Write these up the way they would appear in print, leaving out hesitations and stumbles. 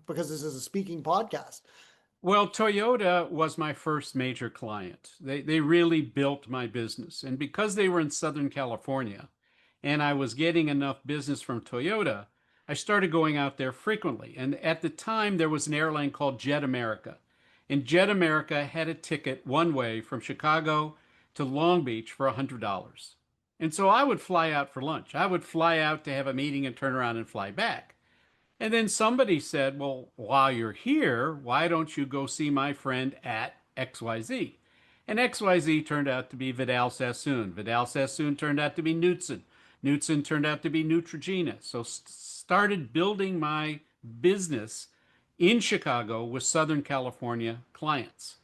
because this is a speaking podcast. Well, Toyota was my first major client. They really built my business. And because they were in Southern California and I was getting enough business from Toyota, I started going out there frequently. And at the time, there was an airline called Jet America. And Jet America had a ticket one way from Chicago to Long Beach for $100. And so I would fly out for lunch. I would fly out to have a meeting and turn around and fly back. And then somebody said, well, while you're here, why don't you go see my friend at XYZ? And XYZ turned out to be Vidal Sassoon. Vidal Sassoon turned out to be Knutson. Knutson turned out to be Neutrogena. So started building my business in Chicago with Southern California clients.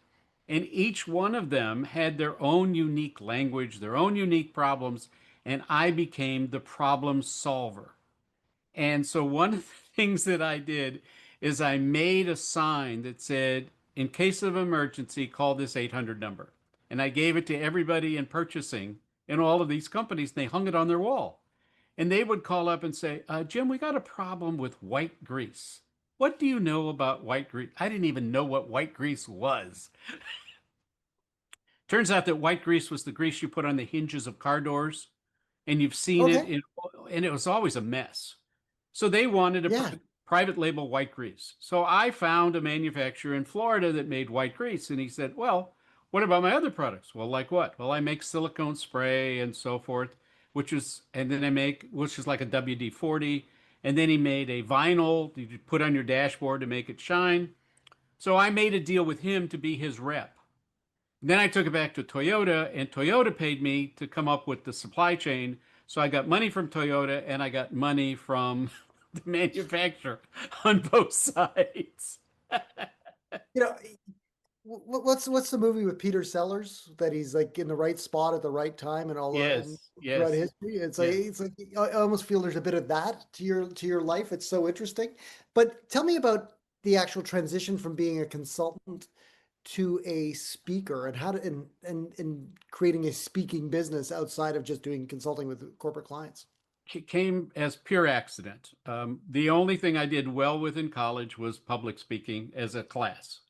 And each one of them had their own unique language, their own unique problems, and I became the problem solver. And so one of the things that I did is I made a sign that said, in case of emergency, call this 800 number. And I gave it to everybody in purchasing in all of these companies, and they hung it on their wall. And they would call up and say, Jim, we got a problem with white grease. What do you know about white grease? I didn't even know what white grease was. Turns out that white grease was the grease you put on the hinges of car doors, and you've seen it Okay. in, and it was always a mess. So they wanted a Yeah. private label white grease. So I found a manufacturer in Florida that made white grease. And he said, well, what about my other products? Well, like what? Well, I make silicone spray and so forth, and then I make, which is like a WD-40. And then he made a vinyl that you put on your dashboard to make it shine. So I made a deal with him to be his rep. Then I took it back to Toyota, and Toyota paid me to come up with the supply chain. So I got money from Toyota and I got money from the manufacturer on both sides. You know, what's the movie with Peter Sellers that he's like in the right spot at the right time and all and Yes, throughout yes, history? yes. It's like I almost feel there's a bit of that to your life. It's so interesting. But tell me about the actual transition from being a consultant to a speaker and how to and creating a speaking business outside of just doing consulting with corporate clients. Came as pure accident. The only thing I did well with in college was public speaking as a class.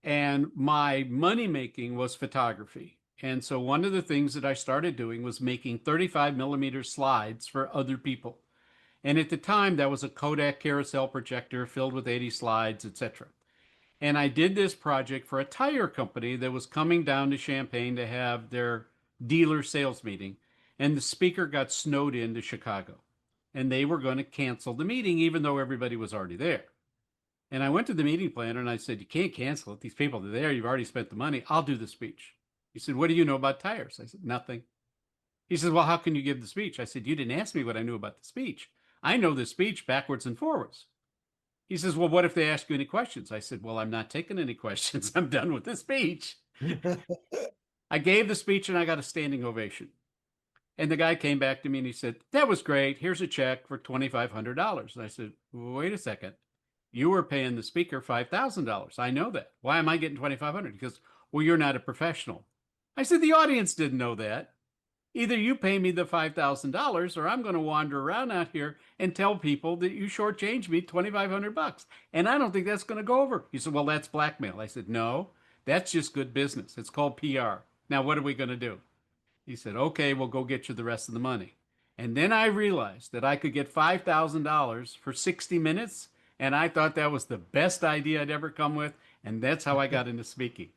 And my money making was photography. And so one of the things that I started doing was making 35 millimeter slides for other people. And at the time, that was a Kodak carousel projector filled with 80 slides, etc. And I did this project for a tire company that was coming down to Champaign to have their dealer sales meeting. And the speaker got snowed into Chicago. And they were going to cancel the meeting, even though everybody was already there. And I went to the meeting planner and I said, you can't cancel it. These people are there. You've already spent the money. I'll do the speech. He said, what do you know about tires? I said, nothing. He says, well, how can you give the speech? I said, you didn't ask me what I knew about the speech. I know the speech backwards and forwards. He says, well, what if they ask you any questions? I said, well, I'm not taking any questions. I'm done with the speech. I gave the speech and I got a standing ovation. And the guy came back to me and he said, that was great. Here's a check for $2,500. And I said, wait a second. You were paying the speaker $5,000. I know that. Why am I getting 2,500? Because, well, you're not a professional. I said, the audience didn't know that. Either you pay me the $5,000 or I'm going to wander around out here and tell people that you shortchanged me 2,500 bucks. And I don't think that's going to go over. He said, well, that's blackmail. I said, no, that's just good business. It's called PR. Now, what are we going to do? He said, okay, we'll go get you the rest of the money. And then I realized that I could get $5,000 for 60 minutes. And I thought that was the best idea I'd ever come with. And that's how I got into speaking.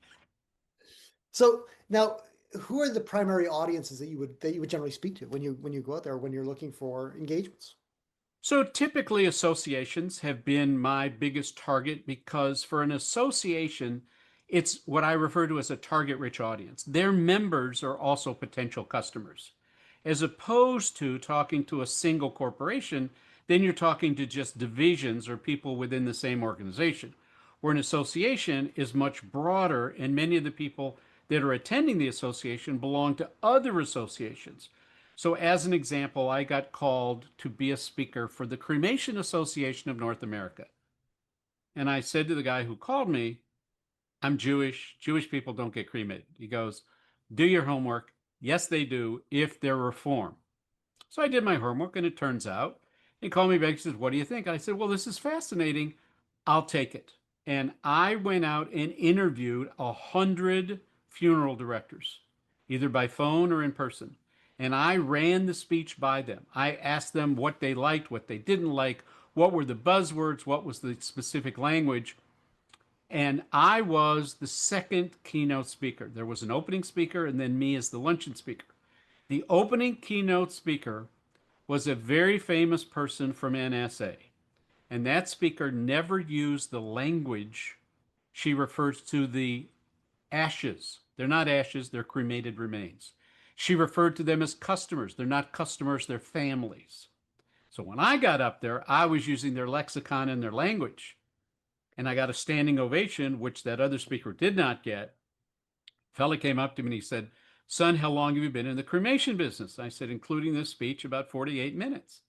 So now, who are the primary audiences that you would generally speak to when you go out there when you're looking for engagements? So typically, associations have been my biggest target because for an association, it's what I refer to as a target rich audience. Their members are also potential customers. As opposed to talking to a single corporation, then you're talking to just divisions or people within the same organization. Where an association is much broader, and many of the people that are attending the association belong to other associations. So, as an example, I got called to be a speaker for the Cremation Association of North America. And I said to the guy who called me, I'm Jewish. Jewish people don't get cremated. He goes, do your homework. Yes, they do, if they're reform. So I did my homework, and it turns out he called me back and says, what do you think? I said, well, this is fascinating, I'll take it. And I went out and interviewed 100 funeral directors, either by phone or in person. And I ran the speech by them. I asked them what they liked, what they didn't like, what were the buzzwords, what was the specific language. And I was the second keynote speaker. There was an opening speaker and then me as the luncheon speaker. The opening keynote speaker was a very famous person from NSA. And that speaker never used the language. She refers to the ashes. They're not ashes, they're cremated remains. She referred to them as customers. They're not customers, they're families. So when I got up there, I was using their lexicon and their language. And I got a standing ovation, which that other speaker did not get. Fella came up to me and he said, "Son, how long have you been in the cremation business?" I said, "Including this speech, about 48 minutes."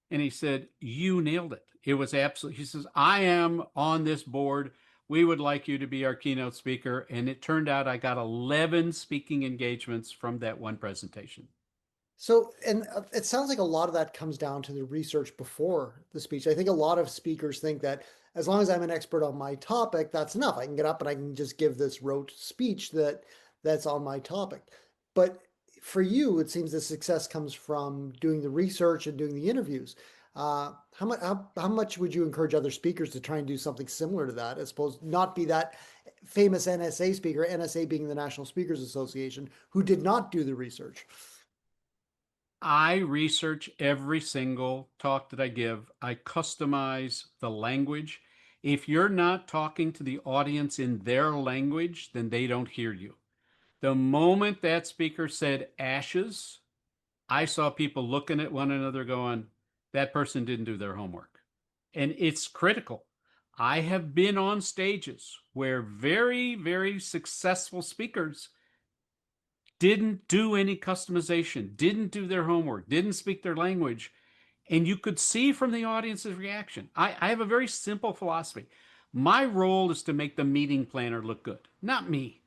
And he said, "You nailed it. It was absolutely," he says, "I am on this board. We would like you to be our keynote speaker." And it turned out I got 11 speaking engagements from that one presentation. So, and it sounds like a lot of that comes down to the research before the speech. I think a lot of speakers think that as long as I'm an expert on my topic, that's enough. I can get up and I can just give this rote speech that's on my topic. But for you, it seems the success comes from doing the research and doing the interviews. How much would you encourage other speakers to try and do something similar to that, as opposed not be that famous NSA speaker, NSA being the National Speakers Association, who did not do the research? I research every single talk that I give. I customize the language. If you're not talking to the audience in their language, then they don't hear you. The moment that speaker said ashes, I saw people looking at one another going, that person didn't do their homework. And it's critical. I have been on stages where very, very successful speakers didn't do any customization, didn't do their homework, didn't speak their language. And you could see from the audience's reaction. I have a very simple philosophy. My role is to make the meeting planner look good, not me.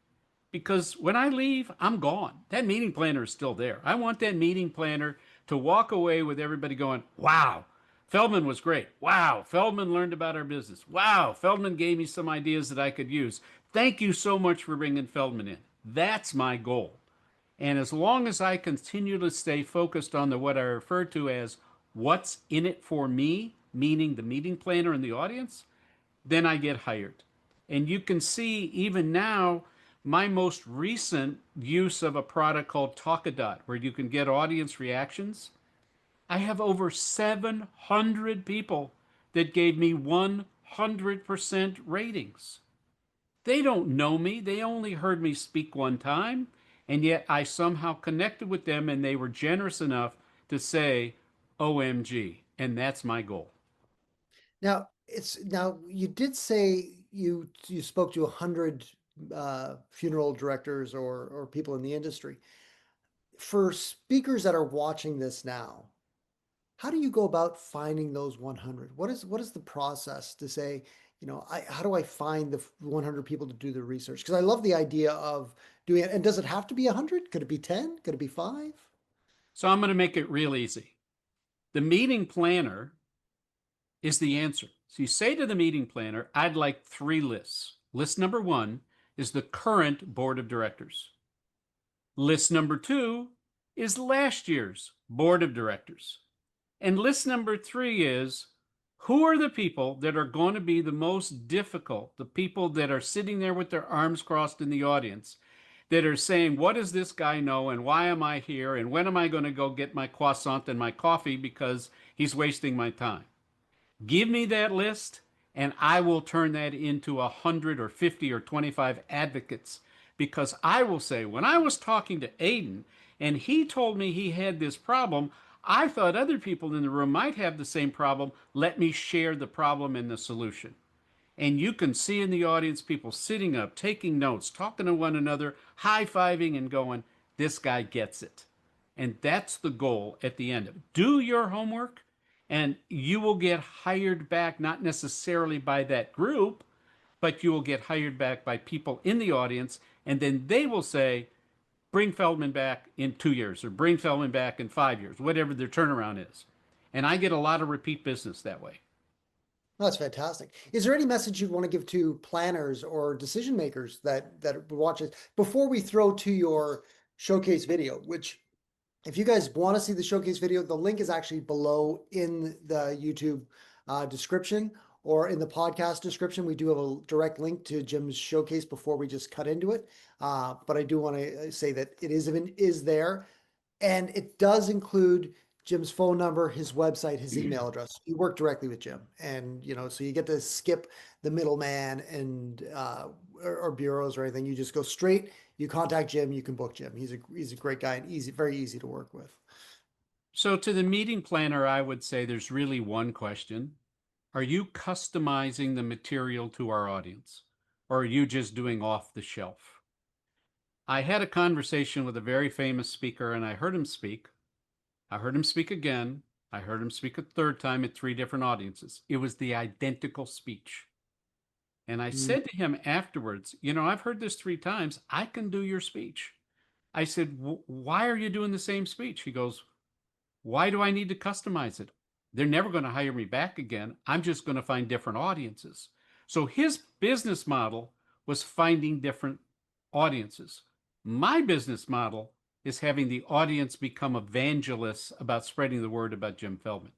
Because when I leave, I'm gone. That meeting planner is still there. I want that meeting planner to walk away with everybody going, wow, Feldman was great. Wow, Feldman learned about our business. Wow, Feldman gave me some ideas that I could use. Thank you so much for bringing Feldman in. That's my goal. And as long as I continue to stay focused on what I refer to as what's in it for me, meaning the meeting planner and the audience, then I get hired. And you can see even now, my most recent use of a product called Talkadot, where you can get audience reactions. I have over 700 people that gave me 100% ratings. They don't know me, they only heard me speak one time, and yet I somehow connected with them and they were generous enough to say, OMG. And that's my goal. Now you did say you spoke to 100 funeral directors or people in the industry. For speakers that are watching this now, how do you go about finding those 100? What is the process to say, how do I find the 100 people to do the research? Because I love the idea of doing it. And does it have to be 100? Could it be 10? Could it be 5? So I'm going to make it real easy. The meeting planner is the answer. So you say to the meeting planner, I'd like 3 lists. List number 1 is the current board of directors. List number 2 is last year's board of directors. And list number 3 is who are the people that are going to be the most difficult, the people that are sitting there with their arms crossed in the audience, that are saying, what does this guy know and why am I here and when am I going to go get my croissant and my coffee because he's wasting my time? Give me that list, and I will turn that into 100 or 50 or 25 advocates. Because I will say, when I was talking to Aiden and he told me he had this problem, I thought other people in the room might have the same problem. Let me share the problem and the solution. And you can see in the audience people sitting up, taking notes, talking to one another, high fiving, and going, this guy gets it. And that's the goal at the end of it. Do your homework, and you will get hired back, not necessarily by that group, but you will get hired back by people in the audience. And then they will say, bring Feldman back in 2 years or bring Feldman back in 5 years, whatever their turnaround is. And I get a lot of repeat business that way. That's fantastic. Is there any message you'd want to give to planners or decision makers that watch it before we throw to your showcase video, which if you guys want to see the showcase video, the link is actually below in the YouTube description or in the podcast description. We do have a direct link to Jim's showcase before we just cut into it. But I do want to say that it is there. And it does include Jim's phone number, his website, his email address. You work directly with Jim, and so you get to skip the middleman and or bureaus or anything. You just go straight. You contact Jim. You can book Jim. He's a great guy and very easy to work with. So to the meeting planner, I would say there's really one question. Are you customizing the material to our audience, or are you just doing off the shelf? I had a conversation with a very famous speaker, and I heard him speak. I heard him speak again. I heard him speak a third time at three different audiences. It was the identical speech. And I Mm. said to him afterwards, I've heard this three times. I can do your speech. I said, why are you doing the same speech? He goes, why do I need to customize it? They're never going to hire me back again. I'm just going to find different audiences. So his business model was finding different audiences. My business model is having the audience become evangelists about spreading the word about Jim Feldman.